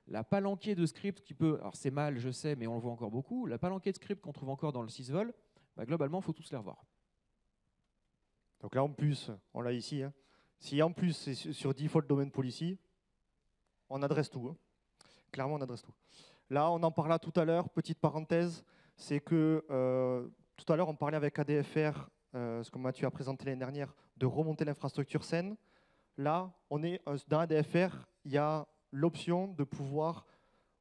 la palanquée de scripts qui peut, alors c'est mal, je sais, mais on le voit encore beaucoup, la palanquée de scripts qu'on trouve encore dans le sysvol, bah globalement, il faut tous les revoir. Donc là, en plus, on l'a ici, hein. Si en plus c'est sur default domain policy, on adresse tout. Hein. Clairement, on adresse tout. Là, on en parlait tout à l'heure, petite parenthèse, c'est que tout à l'heure, on parlait avec ADFR, ce que Mathieu a présenté l'année dernière, de remonter l'infrastructure saine. Là, on est dans ADFR, il y a l'option de pouvoir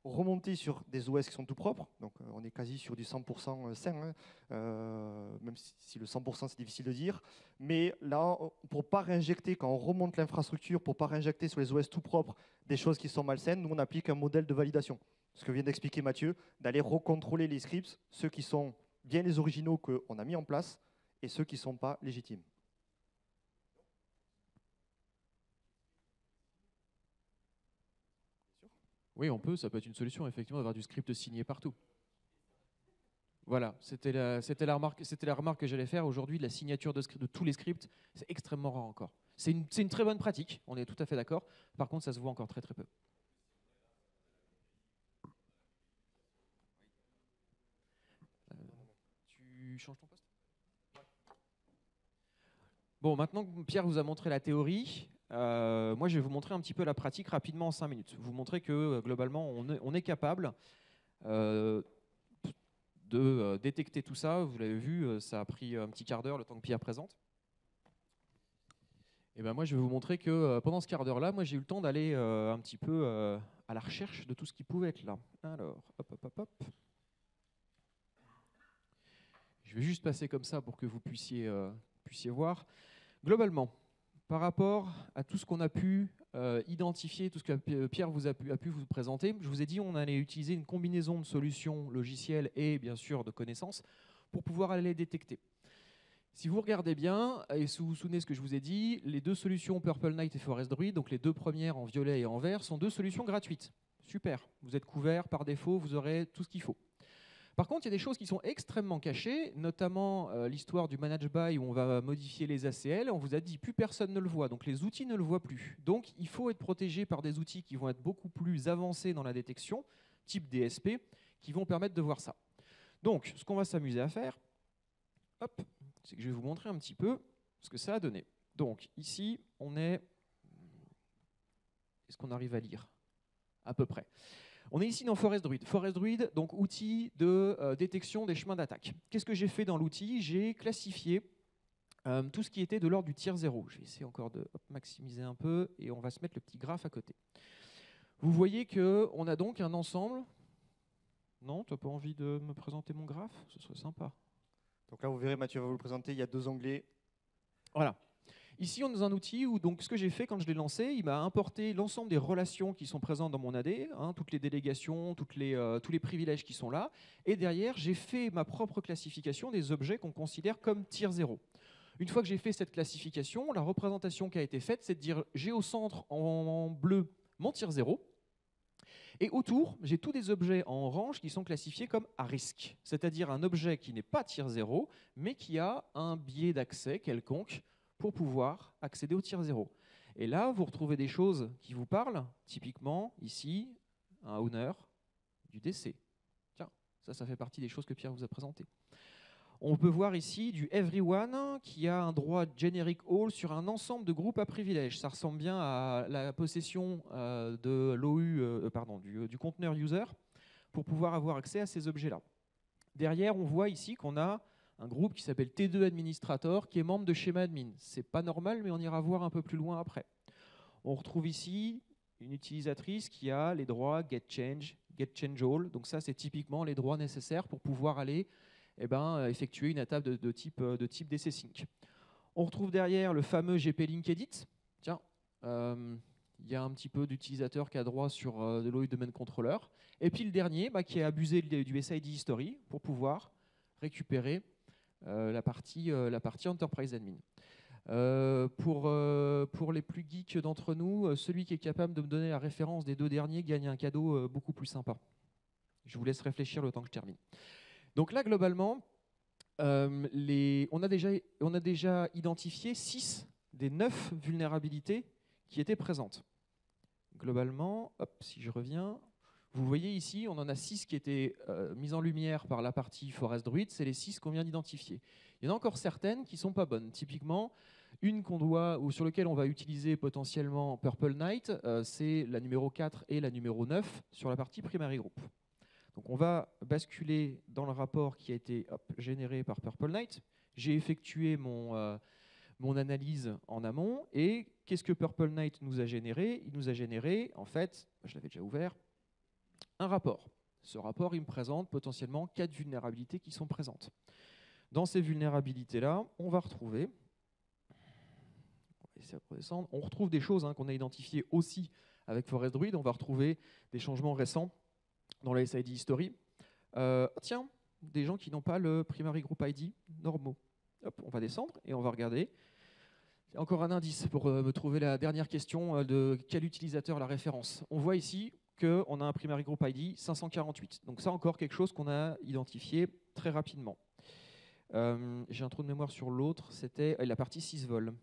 remonter sur des OS qui sont tout propres. Donc, on est quasi sur du 100% sain, hein, même si le 100% c'est difficile de dire. Mais là, pour ne pas réinjecter, quand on remonte l'infrastructure, pour ne pas réinjecter sur les OS tout propres des choses qui sont malsaines, nous, on applique un modèle de validation. Ce que vient d'expliquer Mathieu, d'aller recontrôler les scripts, ceux qui sont bien les originaux qu'on a mis en place et ceux qui ne sont pas légitimes. Oui, on peut, ça peut être une solution, effectivement, d'avoir du script signé partout. Voilà, c'était la remarque que j'allais faire. Aujourd'hui, la signature de tous les scripts, c'est extrêmement rare encore. C'est une très bonne pratique, on est tout à fait d'accord. Par contre, ça se voit encore très très peu. Tu changes ton poste ? Bon, maintenant que Pierre vous a montré la théorie, moi je vais vous montrer un petit peu la pratique rapidement en 5 minutes. Vous montrer que globalement on est capable de détecter tout ça. Vous l'avez vu, ça a pris un petit quart d'heure le temps que Pierre présente. Et ben moi je vais vous montrer que pendant ce quart d'heure-là, moi j'ai eu le temps d'aller un petit peu à la recherche de tout ce qui pouvait être là. Alors, hop, hop, hop, hop. Je vais juste passer comme ça pour que vous puissiez voir. Globalement, par rapport à tout ce qu'on a pu identifier, tout ce que Pierre a pu vous présenter, je vous ai dit on allait utiliser une combinaison de solutions logicielles et bien sûr de connaissances pour pouvoir aller les détecter. Si vous regardez bien, et si vous vous souvenez de ce que je vous ai dit, les deux solutions Purple Night et Forest Druid, donc les deux premières en violet et en vert, sont deux solutions gratuites. Super, vous êtes couverts par défaut, vous aurez tout ce qu'il faut. Par contre, il y a des choses qui sont extrêmement cachées, notamment l'histoire du manage by où on va modifier les ACL. On vous a dit plus personne ne le voit, donc les outils ne le voient plus. Donc il faut être protégé par des outils qui vont être beaucoup plus avancés dans la détection, type DSP, qui vont permettre de voir ça. Donc ce qu'on va s'amuser à faire, hop, c'est que je vais vous montrer un petit peu ce que ça a donné. Donc ici, on est... Est-ce qu'on arrive à lire ? À peu près. On est ici dans Forest Druid. Forest Druid, donc outil de détection des chemins d'attaque. Qu'est-ce que j'ai fait dans l'outil ? J'ai classifié tout ce qui était de l'ordre du tier 0. Je vais essayer encore de maximiser un peu et on va se mettre le petit graphe à côté. Vous voyez qu'on a donc un ensemble... Non, tu n'as pas envie de me présenter mon graphe ? Ce serait sympa. Donc là, vous verrez, Mathieu va vous le présenter, il y a 2 onglets. Voilà. Ici, on est dans un outil où donc, ce que j'ai fait quand je l'ai lancé, il m'a importé l'ensemble des relations qui sont présentes dans mon AD, hein, toutes les délégations, tous les privilèges qui sont là. Et derrière, j'ai fait ma propre classification des objets qu'on considère comme tier 0. Une fois que j'ai fait cette classification, la représentation qui a été faite, c'est de dire j'ai au centre en bleu mon tier 0. Et autour, j'ai tous des objets en orange qui sont classifiés comme à risque, c'est-à-dire un objet qui n'est pas tier 0, mais qui a un biais d'accès quelconque pour pouvoir accéder au tier 0. Et là, vous retrouvez des choses qui vous parlent, typiquement, ici, un owner du DC. Tiens, ça fait partie des choses que Pierre vous a présentées. On peut voir ici du everyone qui a un droit generic all sur un ensemble de groupes à privilèges. Ça ressemble bien à la possession de l'OU, du conteneur user pour pouvoir avoir accès à ces objets-là. Derrière, on voit ici qu'on a un groupe qui s'appelle T2 Administrator qui est membre de Schema Admin. C'est pas normal, mais on ira voir un peu plus loin après. On retrouve ici une utilisatrice qui a les droits get change all. Donc ça, c'est typiquement les droits nécessaires pour pouvoir aller effectuer une étape de type DC Sync. On retrouve derrière le fameux GP Link Edit. Tiens, il y a un petit peu d'utilisateur qui a droit sur de l'OU Domain Controller. Et puis le dernier qui a abusé du SID History pour pouvoir récupérer la partie Enterprise Admin. Pour les plus geeks d'entre nous, celui qui est capable de me donner la référence des deux derniers gagne un cadeau beaucoup plus sympa. Je vous laisse réfléchir le temps que je termine. Donc là, globalement, on a déjà identifié 6 des 9 vulnérabilités qui étaient présentes. Globalement, si je reviens, vous voyez ici, on en a 6 qui étaient mises en lumière par la partie Forest Druid, c'est les 6 qu'on vient d'identifier. Il y en a encore certaines qui ne sont pas bonnes. Typiquement, une sur laquelle on va utiliser potentiellement Purple Knight, c'est la numéro 4 et la numéro 9 sur la partie Primary Group. Donc on va basculer dans le rapport qui a été généré par Purple Knight. J'ai effectué mon analyse en amont. Et qu'est-ce que Purple Knight nous a généré? Il nous a généré, en fait, je l'avais déjà ouvert, un rapport. Ce rapport, il me présente potentiellement 4 vulnérabilités qui sont présentes. Dans ces vulnérabilités-là, on va retrouver, on retrouve des choses qu'on a identifiées aussi avec Forest Druid. On va retrouver des changements récents dans la SID History. Tiens, des gens qui n'ont pas le Primary Group ID normaux. Hop, on va descendre et on va regarder. Encore un indice pour me trouver la dernière question de quel utilisateur la référence. On voit ici qu'on a un Primary Group ID 548. Donc ça, encore quelque chose qu'on a identifié très rapidement. J'ai un trou de mémoire sur l'autre, c'était la partie 6 vols.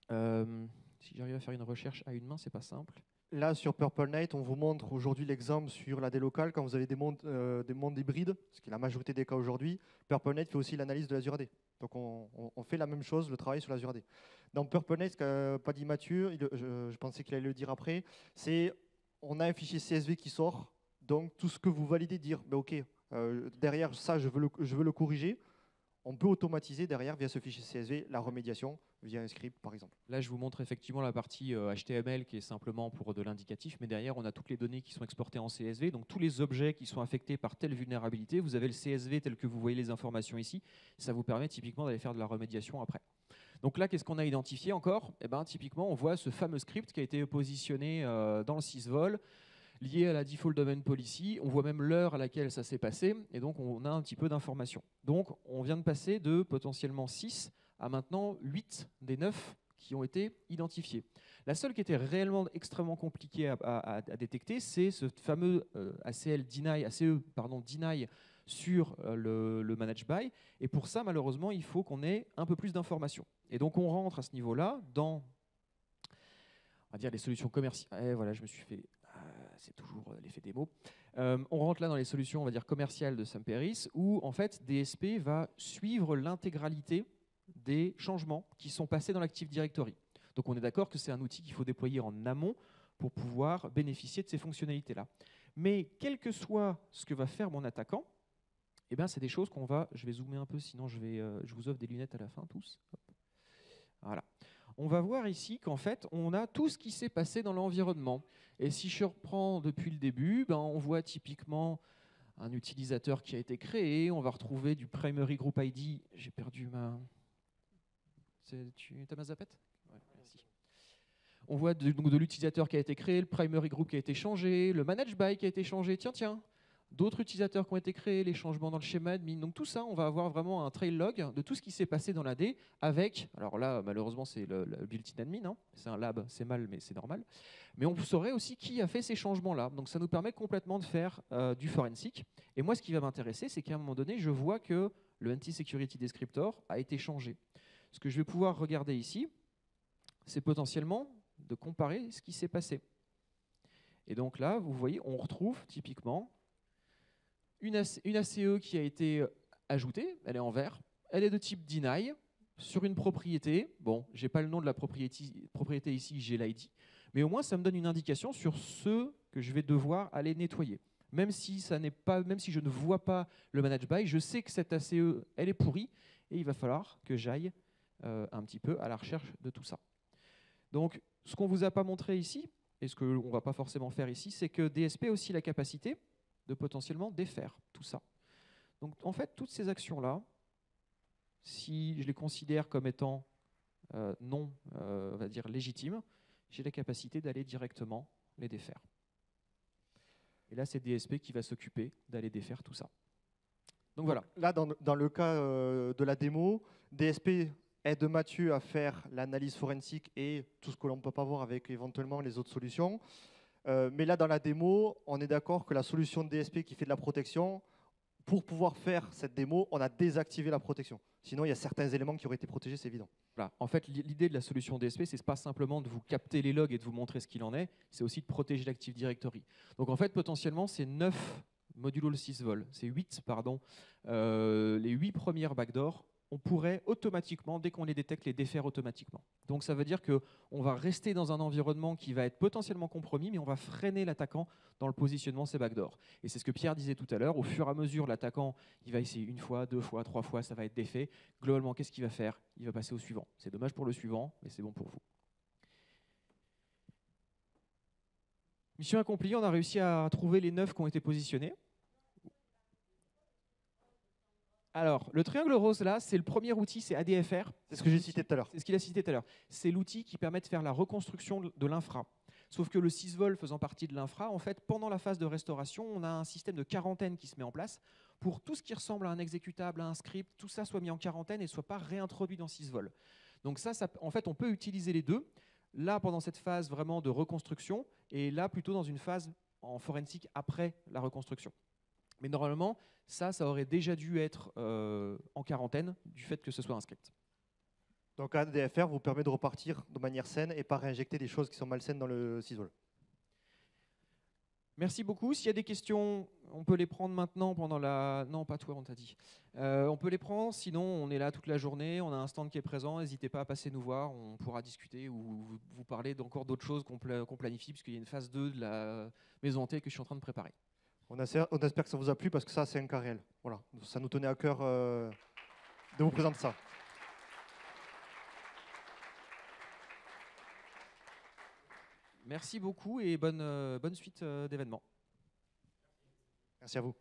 Si j'arrive à faire une recherche à une main, c'est pas simple. Là, sur Purple Knight, on vous montre aujourd'hui l'exemple sur la délocale quand vous avez des mondes hybrides, ce qui est la majorité des cas aujourd'hui. Purple Knight fait aussi l'analyse de l'Azure AD. Donc on fait la même chose, le travail sur l'Azure AD. Dans Purple Knight, ce qu'a pas dit Mathieu, je pensais qu'il allait le dire après, c'est on a un fichier CSV qui sort, donc tout ce que vous validez, dire OK, derrière ça, je veux le corriger. On peut automatiser derrière, via ce fichier CSV, la remédiation via un script, par exemple. Là, je vous montre effectivement la partie HTML qui est simplement pour de l'indicatif, mais derrière, on a toutes les données qui sont exportées en CSV. Donc, tous les objets qui sont affectés par telle vulnérabilité, vous avez le CSV tel que vous voyez les informations ici. Ça vous permet typiquement d'aller faire de la remédiation après. Donc là, qu'est-ce qu'on a identifié encore? Typiquement, on voit ce fameux script qui a été positionné dans le sysvol, lié à la Default Domain Policy. On voit même l'heure à laquelle ça s'est passé, et donc on a un petit peu d'informations. Donc on vient de passer de potentiellement 6 à maintenant 8 des 9 qui ont été identifiés. La seule qui était réellement extrêmement compliquée à détecter, c'est ce fameux deny sur le manage by. Et pour ça, malheureusement, il faut qu'on ait un peu plus d'informations. Et donc on rentre à ce niveau-là dans, on va dire, les solutions commerciales. Et voilà, je me suis fait... c'est toujours l'effet démo. On rentre là dans les solutions, on va dire, commerciales de Samperis, où en fait DSP va suivre l'intégralité des changements qui sont passés dans l'Active Directory. Donc on est d'accord que c'est un outil qu'il faut déployer en amont pour pouvoir bénéficier de ces fonctionnalités-là. Mais quel que soit ce que va faire mon attaquant, c'est des choses qu'on va... Je vais zoomer un peu, sinon je vous offre des lunettes à la fin tous. Hop. Voilà. On va voir ici qu'en fait, on a tout ce qui s'est passé dans l'environnement. Et si je reprends depuis le début, on voit typiquement un utilisateur qui a été créé. On va retrouver du Primary Group ID. J'ai perdu ma... T'as ma zapette? Ouais, merci. On voit de l'utilisateur qui a été créé, le Primary Group qui a été changé, le Manage By qui a été changé. Tiens. D'autres utilisateurs qui ont été créés, les changements dans le schéma admin. Donc tout ça, on va avoir vraiment un trail log de tout ce qui s'est passé dans l'AD avec, alors là, malheureusement, c'est le built-in admin. C'est un lab, c'est mal, mais c'est normal. Mais on saurait aussi qui a fait ces changements-là. Donc ça nous permet complètement de faire du forensic. Et moi, ce qui va m'intéresser, c'est qu'à un moment donné, je vois que le anti-security descriptor a été changé. Ce que je vais pouvoir regarder ici, c'est potentiellement de comparer ce qui s'est passé. Et donc là, vous voyez, on retrouve typiquement une ACE qui a été ajoutée, elle est en vert, elle est de type deny sur une propriété. Bon, je n'ai pas le nom de la propriété ici, j'ai l'ID, mais au moins ça me donne une indication sur ce que je vais devoir aller nettoyer. Même si je ne vois pas le manage by, je sais que cette ACE, elle est pourrie et il va falloir que j'aille un petit peu à la recherche de tout ça. Donc, ce qu'on ne vous a pas montré ici, et ce qu'on ne va pas forcément faire ici, c'est que DSP a aussi la capacité de potentiellement défaire tout ça. Donc, en fait, toutes ces actions-là, si je les considère comme étant non, on va dire, légitimes, j'ai la capacité d'aller directement les défaire. Et là, c'est DSP qui va s'occuper d'aller défaire tout ça. Donc voilà. Là, dans le cas de la démo, DSP aide Mathieu à faire l'analyse forensique et tout ce que l'on ne peut pas voir avec éventuellement les autres solutions. Mais là, dans la démo, on est d'accord que la solution de DSP qui fait de la protection, pour pouvoir faire cette démo, on a désactivé la protection. Sinon, il y a certains éléments qui auraient été protégés, c'est évident. Voilà. En fait, l'idée de la solution DSP, c'est pas simplement de vous capter les logs et de vous montrer ce qu'il en est, c'est aussi de protéger l'Active Directory. Donc en fait, potentiellement, c'est 9 modulo 6 vol, c'est 8, pardon, les 8 premières backdoors, on pourrait automatiquement, dès qu'on les détecte, les défaire automatiquement. Donc ça veut dire qu'on va rester dans un environnement qui va être potentiellement compromis, mais on va freiner l'attaquant dans le positionnement de ses backdoors. Et c'est ce que Pierre disait tout à l'heure, au fur et à mesure, l'attaquant, il va essayer une fois, 2 fois, 3 fois, ça va être défait. Globalement, qu'est-ce qu'il va faire? Il va passer au suivant. C'est dommage pour le suivant, mais c'est bon pour vous. Mission accomplie, on a réussi à trouver les 9 qui ont été positionnés. Alors, le triangle rose, là, c'est le premier outil, c'est ADFR. C'est ce que j'ai cité tout à l'heure. C'est ce qu'il a cité tout à l'heure. C'est l'outil qui permet de faire la reconstruction de l'infra. Sauf que le sysvol faisant partie de l'infra, en fait, pendant la phase de restauration, on a un système de quarantaine qui se met en place pour tout ce qui ressemble à un exécutable, à un script, tout ça soit mis en quarantaine et ne soit pas réintroduit dans sysvol. Donc ça, en fait, on peut utiliser les deux. Là, pendant cette phase vraiment de reconstruction, et là, plutôt dans une phase en forensique après la reconstruction. Mais normalement, ça aurait déjà dû être en quarantaine du fait que ce soit un script. Donc ADFR vous permet de repartir de manière saine et pas réinjecter des choses qui sont malsaines dans le sysvol. Merci beaucoup. S'il y a des questions, on peut les prendre maintenant pendant la... Non, pas toi, on t'a dit. On peut les prendre, sinon on est là toute la journée, on a un stand qui est présent, n'hésitez pas à passer nous voir, on pourra discuter ou vous parler d'encore d'autres choses qu'on planifie, puisqu'il y a une phase 2 de la maison hantée que je suis en train de préparer. On espère que ça vous a plu parce que ça, c'est un cas réel. Voilà. Ça nous tenait à cœur de vous présenter ça. Merci beaucoup et bonne suite d'événements. Merci à vous.